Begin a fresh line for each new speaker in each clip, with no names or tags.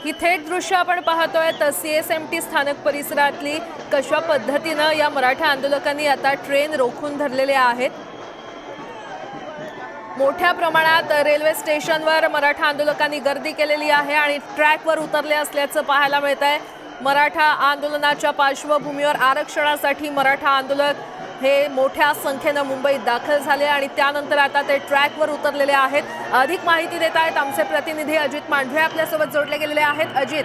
ही थेट दृश्य आपण पाहतोय तर सीएसएमटी स्थानक परिसरातली कशा पद्धतीने या मराठा आंदोलकांनी आता ट्रेन रोखून धरलेले आहेत। मोठ्या प्रमाणात रेल्वे स्टेशनवर मराठा आंदोलकांनी गर्दी केलेली आहे आणि ट्रॅकवर उतरले असल्याचं पाहायला मिळतंय। मराठा आंदोलनाच्या पार्श्वभूमीवर आरक्षणासाठी मराठा आंदोलक हे मोठ्या संख्येने मुंबईत दाखल झाले आणि त्यानंतर आता ते ट्रॅकवर उतरलेले आहेत। अधिक माहिती देत आहेत आमचे प्रतिनिधी अजित मांढरे आपल्यासोबत जोडले गेलेले आहेत। अजित,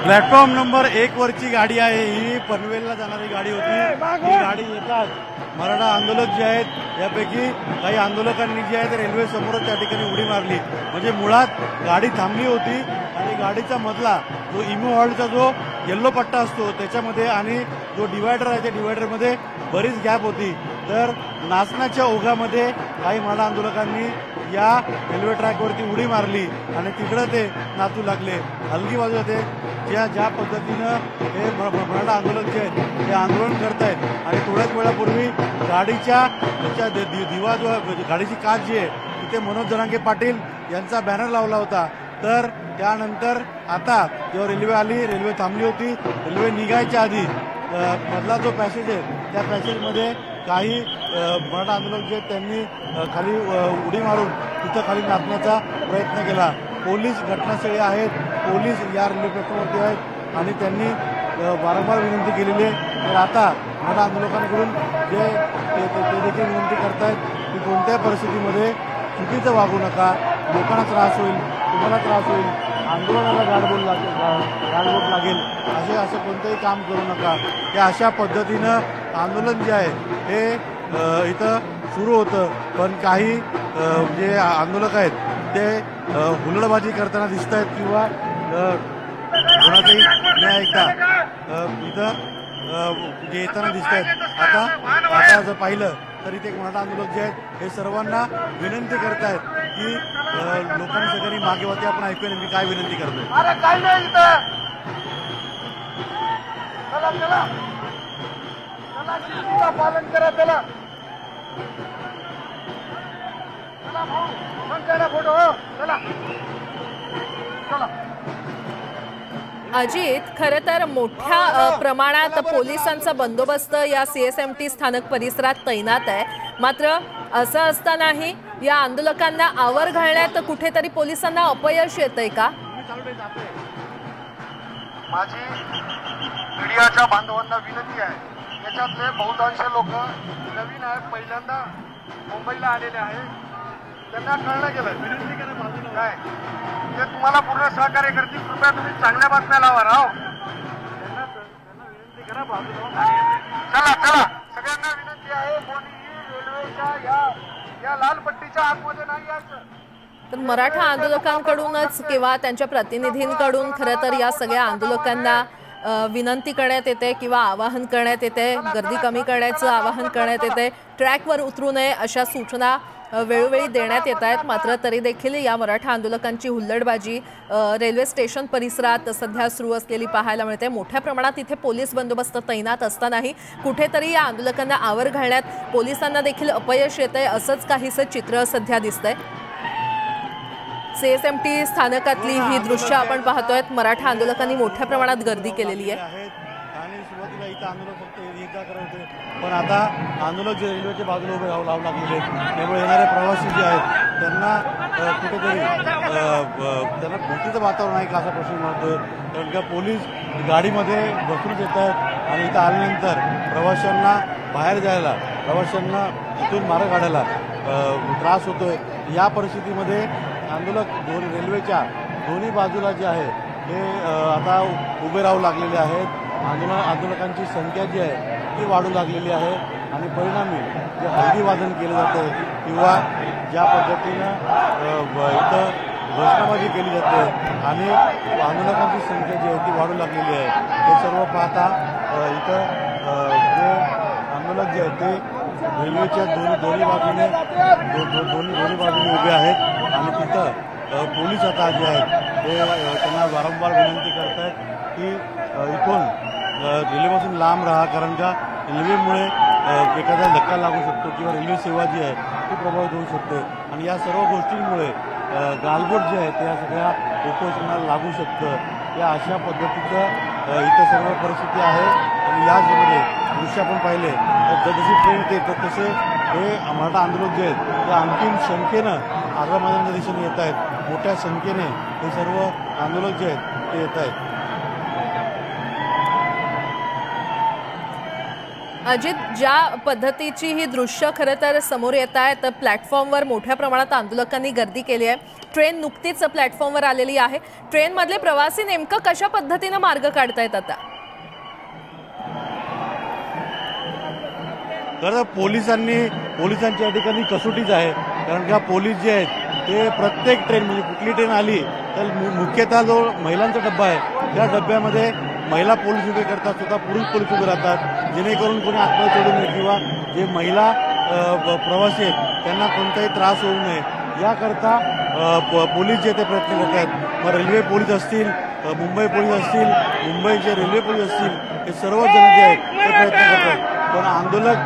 प्लॅटफॉर्म नंबर 1 वरची गाडी आहे, ही पनवेलला जाणारी गाडी होती। ही गाडी येतात मराठा आंदोलक जे आहेत यापैकी काही आंदोलकांनी जे आहे रेल्वे समोरच त्या ठिकाणी उडी मारली। म्हणजे मुळात गाडी थांबली होती आणि गाडीचा मधला जो इमो हॉलचा जो येल्लो पट्टा असतो त्याच्यामध्ये आणि जो डिवायडर आहे त्या डिवायडरमध्ये बरीच गॅप होती। तर नाचण्याच्या ओघामध्ये काही मराठा आंदोलकांनी या रेल्वे ट्रॅकवरती उडी मारली आणि तिकडे ते नाचू लागले। हलगी बाजूला ते ज्या पद्धतीनं हे मराठा आंदोलक जे आहेत ते आंदोलन करतायत आणि थोड्याच वेळापूर्वी गाडीच्या दिवा जो गाडीची काच जी आहे तिथे मनोज जरांगे पाटील यांचा बॅनर लावला होता। तर त्यानंतर आता जेव्हा रेल्वे आली, रेल्वे थांबली होती, रेल्वे निघायच्या आधी मधला जो पॅसेज आहे त्या पॅसेजमध्ये काही मराठा आंदोलक जे त्यांनी खाली उडी मारून तिथं खाली नाचण्याचा प्रयत्न केला। पोलीस घटनास्थळी आहेत, पोलीस या रेल्वे प्लॅटफॉर्मवरती आहेत आणि त्यांनी वारंवार विनंती केलेली आहे। तर आता मराठा आंदोलकांकडून जे ते देखील विनंती करतायत की कोणत्याही परिस्थितीमध्ये चुकीचं वागू नका, लोकांना त्रास होईल, तुम्हाला त्रास होईल, आंदोलनाला गाडबोट लागेल असं कोणतंही काम करू नका। या अशा पद्धतीनं आंदोलन जे आहे हे इथं सुरू होतं। पण काही जे आंदोलक आहेत ते हुलडबाजी करताना दिसत आहेत किंवा कोणाचंही न ऐकता इथं येताना दिसत आहेत। आता जर पाहिलं तर इथे मराठा आंदोलक जे आहेत हे सर्वांना विनंती करतायत की लोकांनी सगळ्यांनी मागे होते। आपण ऐकूया नेमकी काय विनंती करतोय।
पालन करा, चला फोटो, चला चला।
अजित, खरं तर मोठ्या प्रमाणात पोलिसांचा बंदोबस्त या सीएसएमटी स्थानक परिसरात तैनात आहे। मात्र असं असतानाही या आंदोलकांना आवर घालण्यात कुठेतरी पोलिसांना अपयश येतंय का?
माझी मीडियाच्या बांधवांना विनंती आहे, याच्यातले बहुतांश लोक नवीन आहेत, पहिल्यांदा मुंबईला आलेले आहेत, त्यांना कळलं गेलं विनंती करा बाजूला काय ते तुम्हाला पूर्ण सहकार्य करतील। कृपया तुम्ही चांगल्या बातम्या लावा राव, त्यांना विनंती करा बाजूला। चला चला, सगळ्यांना विनंती आहे, कोणीही रेल्वेच्या या लाल पट्टीच्या आतमध्ये नाही यायचं।
तर मराठा आंदोलकांकडूनच किंवा त्यांच्या प्रतिनिधींकडून खरं तर या सगळ्या आंदोलकांना विनंती करण्यात येते किंवा आवाहन करण्यात येते, गर्दी कमी करण्याचं आवाहन करण्यात येते, ट्रॅकवर उतरू नये अशा सूचना वेळोवेळी देण्यात येत आहेत। मात्र तरी देखील या मराठा आंदोलकांची हुल्लडबाजी रेल्वे स्टेशन परिसरात सध्या सुरू असलेली पाहायला मिळते। मोठ्या प्रमाणात इथे पोलीस बंदोबस्त तैनात असतानाही कुठेतरी या आंदोलकांना आवर घालण्यात पोलिसांना देखील अपयश येतंय, असंच काहीसं चित्र सध्या दिसतंय। सीएसएमटी स्थानकातली ही दृश्य आपण पाहतोय, मराठा आंदोलकांनी मोठ्या प्रमाणात गर्दी केलेली आहे
आणि सुरुवातीला इथं आंदोलक फक्त ये-जा करत होते, पण आता आंदोलक जे रेल्वेच्या बाजूला उभे राहू लागलेले आहेत, त्यामुळे येणारे प्रवासी जे आहेत त्यांना कुठेतरी त्यांना भीतीचं वातावरण आहे का असा प्रश्न मारतोय। कारण का पोलीस गाडीमध्ये बसून येत आहेत आणि इथं आल्यानंतर प्रवाशांना बाहेर जायला, प्रवाशांना इथून मार्ग काढायला त्रास होतोय। या परिस्थितीमध्ये आंदोलक रेल्वेच्या दोन्ही बाजूला जे आहे हे आता उभे राहू लागलेले आहेत। आंदोलकांची संख्या जी आहे ती वाढू लागलेली आहे आणि परिणामी जे हलगी वादन केलं जातं किंवा ज्या पद्धतीनं इथं घोषणाबाजी केली जाते आणि आंदोलकांची संख्या जी आहे ती वाढू लागलेली आहे। हे सर्व पाहता इथं जे आंदोलक जे आहेत ते रेल्वेच्या दोन्ही बाजूने उभे आहेत आणि तिथं पोलीस आता जे आहेत ते त्यांना वारंवार विनंती करत आहेत की इथून रेल्वेपासून लांब राहा, कारण का रेल्वेमुळे एखादा धक्का लागू शकतो किंवा रेल्वे सेवा जी आहे गोष्टी प्रभावित होऊ शकते आणि या सर्व गोष्टींमुळे गालबोट जे आहे ते या सगळ्या उपोषणाला लागू शकतं. या अशा पद्धतीचं इथं सर्व परिस्थिती आहे आणि याचमध्ये दृश्य आपण पाहिले तर जशी ट्रेन येते तर तसे हे मराठा आंदोलक जे आहेत ते आणखीन संख्येनं आग्रामैदानाच्या दिशेने येत आहेत. मोठ्या संख्येने हे सर्व आंदोलक जे आहेत ते येत आहेत.
अजित, ज्या पद्धतीची ही दृश्य खरं तर समोर येत आहे तर प्लॅटफॉर्मवर मोठ्या प्रमाणात आंदोलकांनी गर्दी केली आहे. ट्रेन नुकतीच प्लॅटफॉर्मवर आलेली आहे. ट्रेनमधले प्रवासी नेमकं कशा पद्धतीनं मार्ग काढतायत आता?
तर पोलिसांची या ठिकाणी कसोटीच आहे. कारण का पोलीस जे आहेत ते प्रत्येक ट्रेन म्हणजे कुठली ट्रेन आली तर मुख्यतः जो महिलांचा डब्बा आहे त्या डब्यामध्ये महिला पोलीस उभे करतात, स्वतः पुरुष पोलीस उभे राहतात जेणेकरून कोणी आत्महत्या चढू नये किंवा जे महिला प्रवासी आहेत त्यांना कोणताही त्रास होऊ नये याकरता पोलीस जे ते प्रयत्न करत आहेत. मग रेल्वे पोलीस असतील, मुंबई पोलीस असतील, मुंबईचे रेल्वे पोलीस असतील, हे सर्व जण जे आहेत ते प्रयत्न करतात. पण आंदोलक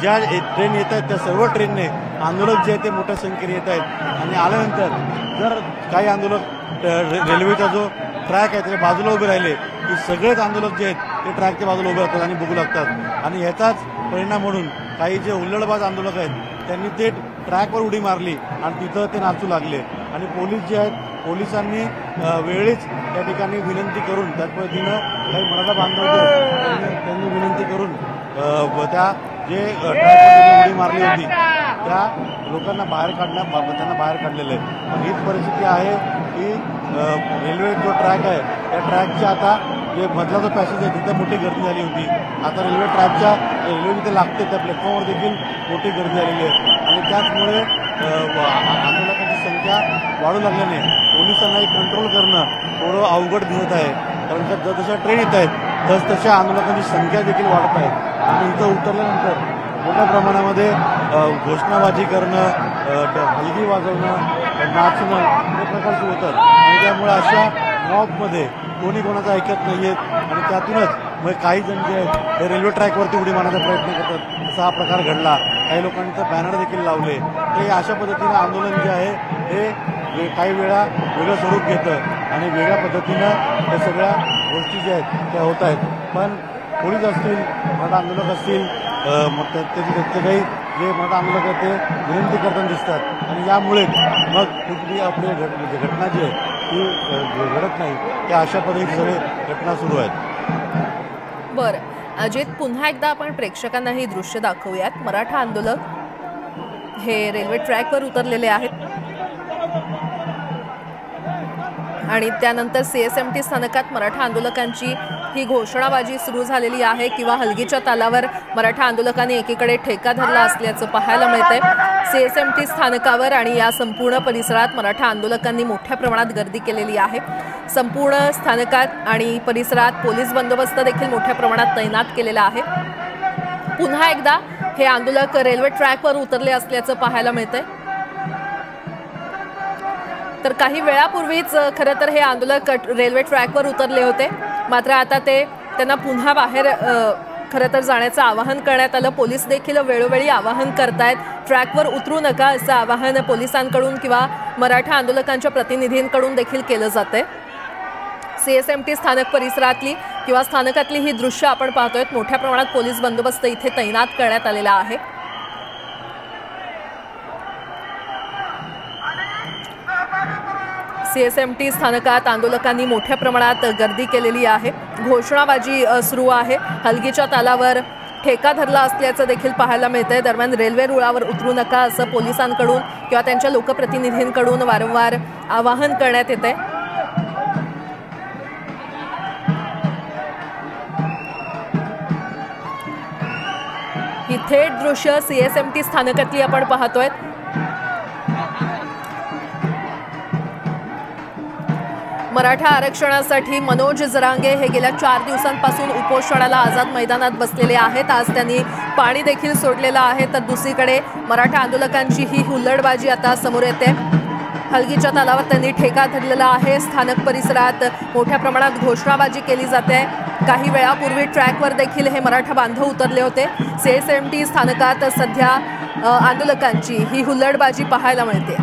ज्या ट्रेन येत आहेत त्या सर्व ट्रेनने आंदोलक जे आहेत ते मोठ्या संख्येने येत आहेत आणि आल्यानंतर जर काही आंदोलक रेल्वेचा जो ट्रॅक आहे त्याच्या बाजूला उभे राहिले की सगळेच आंदोलक जे आहेत ते ट्रॅकच्या बाजूला उभे राहतात आणि बघू लागतात आणि ह्याचाच परिणाम म्हणून काही जे हुल्लडबाज आंदोलक आहेत त्यांनी ते ट्रॅकवर उडी मारली आणि तिथं ते नाचू लागले आणि पोलीस जे आहेत पोलिसांनी वेळीच त्या ठिकाणी विनंती करून त्याच पद्धतीनं काही मराठा बांधव त्यांनी विनंती करून त्या जे ट्रॅकवर उडी मारली होती त्या लोकांना त्यांना बाहेर काढलेलं आहे. पण हीच परिस्थिती आहे की रेल्वे जो ट्रॅक आहे त्या ट्रॅकच्या आता जे मधला जो पॅसेज आहे तिथं मोठी गर्दी झाली होती. आता रेल्वे जिथे लागते त्या प्लॅटफॉर्मवर देखील मोठी गर्दी झालेली आहे आणि त्याचमुळे आंदोलकांची संख्या वाढू लागल्याने पोलिसांना कंट्रोल करणं थोडं अवघड दिसत आहे. कारण का जसं ट्रेन येत आहेत तशा आंदोलकांची संख्या देखील वाढत आहे आणि इथं उतरल्यानंतर मोठ्या प्रमाणामध्ये घोषणाबाजी करणं, हलगी वाजवणं, नाचणं हे प्रकार सुरू होतात आणि त्यामुळे अशा मॉबमध्ये कोणी कोणाचं ऐकत नाही आहेत आणि त्यातूनच मग काही जण जे आहेत ते रेल्वे ट्रॅकवरती उडी मारण्याचा प्रयत्न करतात. असा हा प्रकार घडला. काही लोकांनी तर बॅनर देखील लावले. हे अशा पद्धतीनं आंदोलन जे आहे हे काही वेळा वेगळं स्वरूप घेतं आणि वेगळ्या पद्धतीनं या सगळ्या गोष्टी ज्या आहेत त्या होत आहेत. पण पोलीस असतील, मराठा आंदोलक असतील, मग त्याचे काही जे मराठा आंदोलक आहेत ते विनंती करताना दिसतात आणि यामुळे मग कुठली आपली घटना जी आहे ती घडत नाही. त्या अशा पद्धतीची सगळे घटना सुरू आहेत.
बरं अजित, पुन्हा एकदा आपण प्रेक्षकांना ही दृश्य दाखवूयात. मराठा आंदोलक हे रेल्वे ट्रॅकवर उतरलेले आहेत आणि त्यानंतर CSMT स्थानकात मराठा आंदोलकांची ही घोषणाबाजी सुरू झालेली आहे किंवा हलगीच्या तालावर मराठा आंदोलकांनी एकीकडे ठेका धरला असल्याचं पाहायला मिळतंय. CSMT स्थानकावर आणि या संपूर्ण परिसरात मराठा आंदोलकांनी मोठ्या प्रमाणात गर्दी केलेली आहे. संपूर्ण स्थानकात आणि परिसरात पोलीस बंदोबस्त देखील मोठ्या प्रमाणात तैनात केलेला आहे. पुन्हा एकदा हे आंदोलक रेल्वे ट्रॅकवर उतरले असल्याचं पाहायला मिळतंय. तर काही वेळापूर्वीच खरं तर हे आंदोलक रेल्वे ट्रॅकवर उतरले होते, मात्र आता त्यांना पुन्हा बाहेर खरं तर जाण्याचं आवाहन करण्यात आलं. पोलीस देखील वेळोवेळी आवाहन करतायत ट्रॅकवर उतरू नका असं आवाहन पोलिसांकडून किंवा मराठा आंदोलकांच्या प्रतिनिधींकडून देखील केलं जातंय. CSMT स्थानक परिसरातली किंवा स्थानकातली ही दृश्य आपण पाहतोय. मोठ्या प्रमाणात पोलीस बंदोबस्त इथे तैनात करण्यात आलेला आहे. CSMT स्थानकात आंदोलकांनी मोठ्या प्रमाणात गर्दी केलेली आहे. घोषणाबाजी सुरू आहे. हलगीच्या तालावर ठेका धरला असल्याचं देखील पाहायला मिळतंय. दरम्यान रेल्वे रुळावर उतरू नका असं पोलिसांकडून किंवा त्यांच्या लोकप्रतिनिधींकडून वारंवार आवाहन करण्यात येतंय. ही थेट दृश्य CSMT स्थानकातली आपण पाहतोय. मराठा आरक्षणासाठी मनोज जरांगे हे गेल्या 4 दिवसांपासून उपोषणाला आझाद मैदानात बसलेले आहेत. आज त्यांनी पाणी देखील सोडलेलं आहे. तर दुसरीकडे मराठा आंदोलकांची ही हुल्लडबाजी आता समोर येते. हलगीच्या तालावर त्यांनी ठेका धरलेला आहे. स्थानक परिसरात मोठ्या प्रमाणात घोषणाबाजी केली जाते. काही वेळापूर्वी ट्रॅकवर देखील हे मराठा बांधव उतरले होते. CSMT स्थानकात सध्या आंदोलकांची ही हुल्लडबाजी पाहायला मिळते.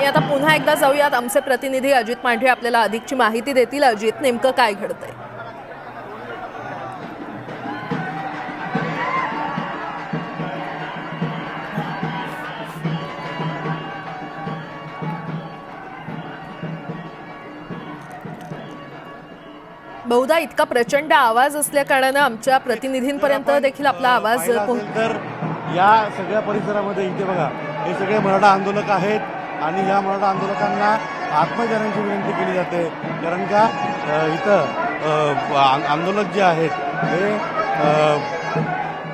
आता पुन्हा एकदा जाऊयात. आमचे प्रतिनिधी अजित मांढरे आपल्याला अधिकची माहिती देतील. अजित, नेमकं काय घडतंय? बहुधा इतका प्रचंड आवाज असल्या कारणानं आमच्या प्रतिनिधींपर्यंत देखील आपला आवाज
तर या सगळ्या परिसरामध्ये इथे बघा, हे सगळे मराठा आंदोलक आहेत आणि या मराठा आंदोलकांना आत्महत्या करण्याची विनंती केली जाते. कारण का इथं आंदोलक जे आहेत हे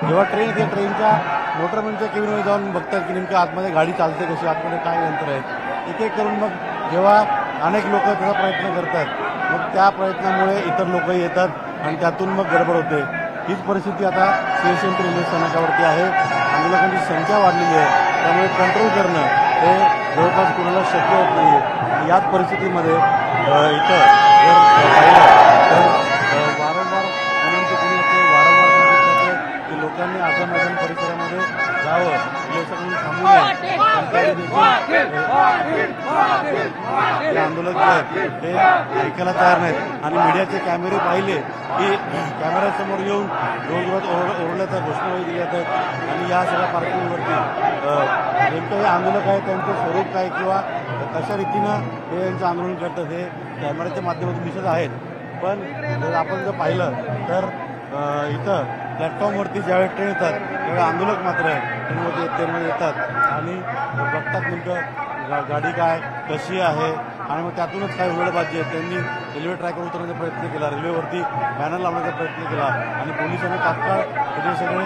जेव्हा ट्रेन येते ट्रेनच्या मोटरमॅनच्या केबिनमध्ये जाऊन बघतात की नेमकं आतमध्ये गाडी चालते कशी, आतमध्ये काय यंत्र आहेत. एक एक करून मग जेव्हा अनेक लोक त्याचा प्रयत्न करतात, मग त्या प्रयत्नामुळे इतर लोकही येतात आणि त्यातून मग गडबड होते. हीच परिस्थिती आता सीएसएमटी रेल्वे स्थानकावरती आहे. आंदोलकांची संख्या वाढलेली आहे, त्यामुळे कंट्रोल करणं हे जवळपास कोणाला शक्य होत नाही आहे. याच परिस्थितीमध्ये इथं जर पाहिलं तर वारंवार विनंती केली जाते, वारंवार सांगितलं जाते की लोकांनी आझम परिसरामध्ये जावं, सगळ्यांनी थांबू नये. हे आंदोलक जे आहेत ते ऐकायला तयार नाहीत आणि मीडियाचे कॅमेरे पाहिले की कॅमेऱ्यासमोर येऊन जोरजोरात ओरडल्याचा घोषणाबाजी दिल्या जातात. आणि या सगळ्या पार्श्वभूमीवरती नेमकं हे आंदोलक आहे त्यांचं स्वरूप काय किंवा कशा रीतीनं हे यांचं आंदोलन करतात हे कॅमेऱ्याच्या माध्यमातून दिसत आहेत. पण जर आपण जर पाहिलं तर इथं प्लॅटफॉर्मवरती ज्यावेळी ट्रेन येतात त्यावेळी आंदोलक मात्र ट्रेनमध्ये येतात आणि बघतात नेमकं गाडी काय कशी आहे आणि मग त्यातूनच काय हुल्लडबाजी आहे. त्यांनी रेल्वे ट्रॅकवर उतरण्याचा प्रयत्न केला, रेल्वेवरती बॅनर लावण्याचा प्रयत्न केला आणि पोलिसांनी तात्काळ त्याचे सगळे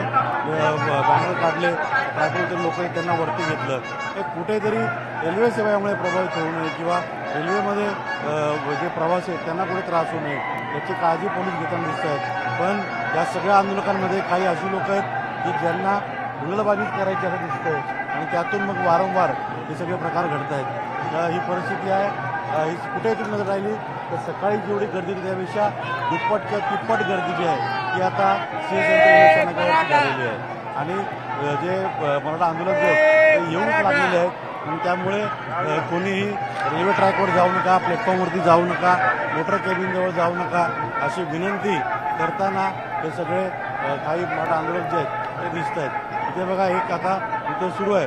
बॅनर काढले. ट्रॅकवर लोक त्यांना वरती घेतलं. हे कुठेतरी रेल्वे सेवेमुळे प्रभावित होऊ नये किंवा रेल्वेमध्ये जे प्रवासी आहेत त्यांना कुठे त्रास होऊ नये याची काळजी पोलीस घेताना दिसत आहेत. पण या सगळ्या आंदोलकांमध्ये काही अशी लोक आहेत की ज्यांना हुल्लडबाजीच करायची असं दिसतंय आणि त्यातून मग वारंवार हे सगळे प्रकार घडत आहेत. ही परिस्थिती आहे. ही कुठे तुम्ही नजर राहिली तर सकाळी जेवढी गर्दी होती त्यापेक्षा दुप्पट किंवा तिप्पट गर्दी जी आहे ती आता सीएसएमटी स्थानकावरती झालेली आहे. आणि जे मराठा आंदोलक जे आहेत ते येऊनच लागलेले आहेत आणि त्यामुळे कोणीही रेल्वे ट्रॅकवर जाऊ नका, प्लॅटफॉर्मवरती जाऊ नका, मोटर केबिनजवळ जाऊ नका अशी विनंती करताना हे सगळे काही मराठा आंदोलक जे आहेत ते दिसत आहेत. इथे बघा एक आता इथे सुरू आहे.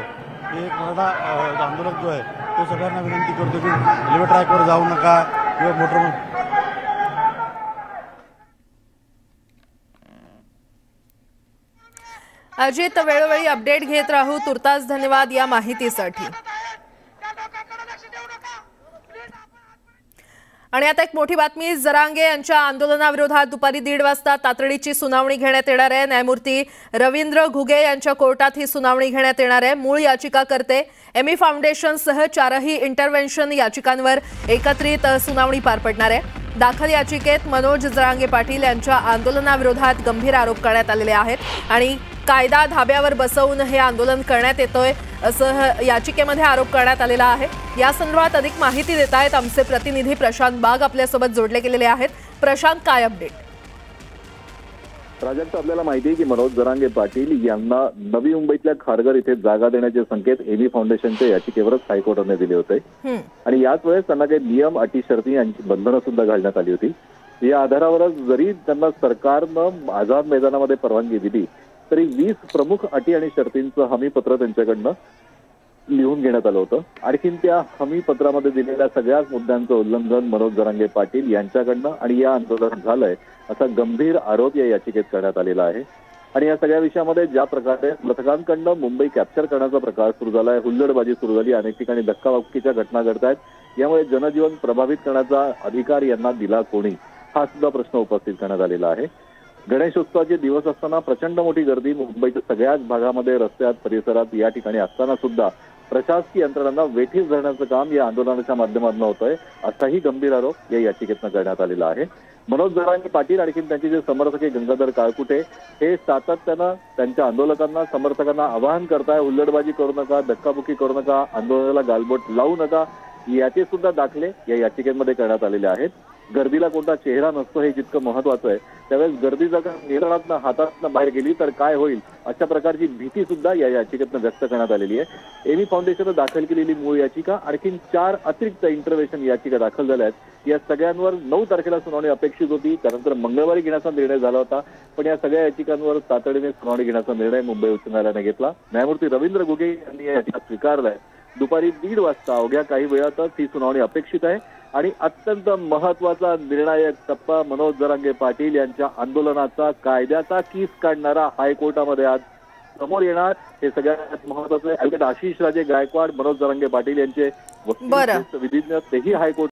एक मराठा आंदोलक जो आहे तो सगळ्यांना विनंती करतो की रेल्वे ट्रॅकवर जाऊ नका किंवा मोटर.
अजित, वेळोवेळी अपडेट घेत राहू. तुर्तास धन्यवाद या माहितीसाठी. आणि आता एक मोठी बातमी. जरांगे यांच्या आंदोलनाविरोधात दुपारी 1:30 वाजता तातडीची सुनावणी घेण्यात येणार आहे. न्यायमूर्ती रवींद्र घुगे यांच्या कोर्टात ही सुनावणी घेण्यात येणार आहे. मूळ याचिकाकर्ते एमी फाउंडेशनसह 4ही इंटरव्हेन्शन याचिकांवर एकत्रित सुनावणी पार पडणार आहे. दाखल याचिकेत मनोज जरांगे पाटील यांच्या आंदोलनाविरोधात गंभीर आरोप करण्यात आलेले आहेत आणि कायदा धाब्यावर बसवून हे आंदोलन करण्यात येतोय असं याचिकेमध्ये आरोप करण्यात आलेला आहे. या संदर्भात अधिक माहिती देत आहेत आमचे प्रतिनिधी प्रशांत बाग आपल्यासोबत जोडले गेलेले आहेत. प्रशांत, काय अपडेट?
प्राजक्त, आपल्याला माहिती आहे की मनोज जरांगे पाटील यांना नवी मुंबईतल्या खारघर इथे जागा देण्याचे संकेत एमी फाउंडेशनच्या याचिकेवरच हायकोर्टाने दिले होते आणि याच वेळेस त्यांना काही नियम, अटी, शर्ती यांची बंधनं सुद्धा घालण्यात आली होती. या आधारावरच जरी त्यांना सरकारनं आझाद मैदानामध्ये परवानगी दिली तरी 20 प्रमुख अटी आणि शर्तींचं हमीपत्र त्यांच्याकडनं लिहून घेण्यात आलं होतं. आणखीन त्या हमीपत्रामध्ये दिलेल्या सगळ्याच मुद्द्यांचं उल्लंघन मनोज जरांगे पाटील यांच्याकडनं आणि या आंदोलनात झालंय असा गंभीर आरोप या याचिकेत करण्यात आलेला आहे. आणि या सगळ्या विषयामध्ये ज्या प्रकारे पथकांकडनं मुंबई कॅप्चर करण्याचा प्रकार सुरू झालाय, हुल्लडबाजी सुरू झाली, अनेक ठिकाणी धक्काबुक्कीच्या घटना घडत आहेत, यामुळे जनजीवन प्रभावित करण्याचा अधिकार यांना दिला कोणी, हा सुद्धा प्रश्न उपस्थित करण्यात आलेला आहे. गणेशोत्सवाचे दिवस असताना प्रचंड मोठी गर्दी मुंबईच्या सगळ्याच भागामध्ये, रस्त्यात, परिसरात या ठिकाणी असताना सुद्धा प्रशासकीय यंत्रणांना वेठीस धरण्याचं काम या आंदोलनाच्या माध्यमातून होत आहे, असाही गंभीर आरोप या याचिकेतनं करण्यात आलेला आहे. मनोज जरांगे पाटील आणखी त्यांचे जे समर्थक आहे गंगाधर काळकुटे हे सातत्यानं त्यांच्या आंदोलकांना समर्थकांना आवाहन करताय, हुल्लडबाजी करू नका, धक्काबुक्की करू नका, आंदोलनाला गालबोट लावू नका, याचे सुद्धा दाखले या याचिकेमध्ये करण्यात आलेले आहेत. गर्दीला कोणता चेहरा नसतो हे जितकं महत्वाचं आहे, त्यावेळेस गर्दी जर नियंत्रणातनं हातातनं बाहेर गेली तर काय होईल अशा प्रकारची भीती सुद्धा या याचिकेतनं व्यक्त करण्यात आलेली आहे. एमी फाउंडेशननं दाखल केलेली मूळ याचिका आणखी 4 अतिरिक्त इंटरव्हेन्शन याचिका दाखल झाल्या आहेत. या सगळ्यांवर 9 तारखेला सुनावणी अपेक्षित होती, त्यानंतर मंगळवारी घेण्याचा निर्णय झाला होता, पण या सगळ्या याचिकांवर तातडीने सुनावणी घेण्याचा निर्णय मुंबई उच्च न्यायालयाने घेतला. न्यायमूर्ती रवींद्र घुगे यांनी या याचिका स्वीकारलाय. दुपारी 1:30 वाजता अवघ्या काही वेळातच ही सुनावणी अपेक्षित आहे आणि अत्यंत महत्वाचा निर्णायक टप्पा मनोज जरांगे पाटील यांच्या आंदोलनाचा कायद्याचा कीस काढणारा हायकोर्टामध्ये आज समोर येणार. हे सगळ्यात महत्वाचं आहे. ॲडव्होकेट आशिष राजे गायकवाड, मनोज जरांगे पाटील यांचे वकील, विधिज्ञ, तेही हायकोर्ट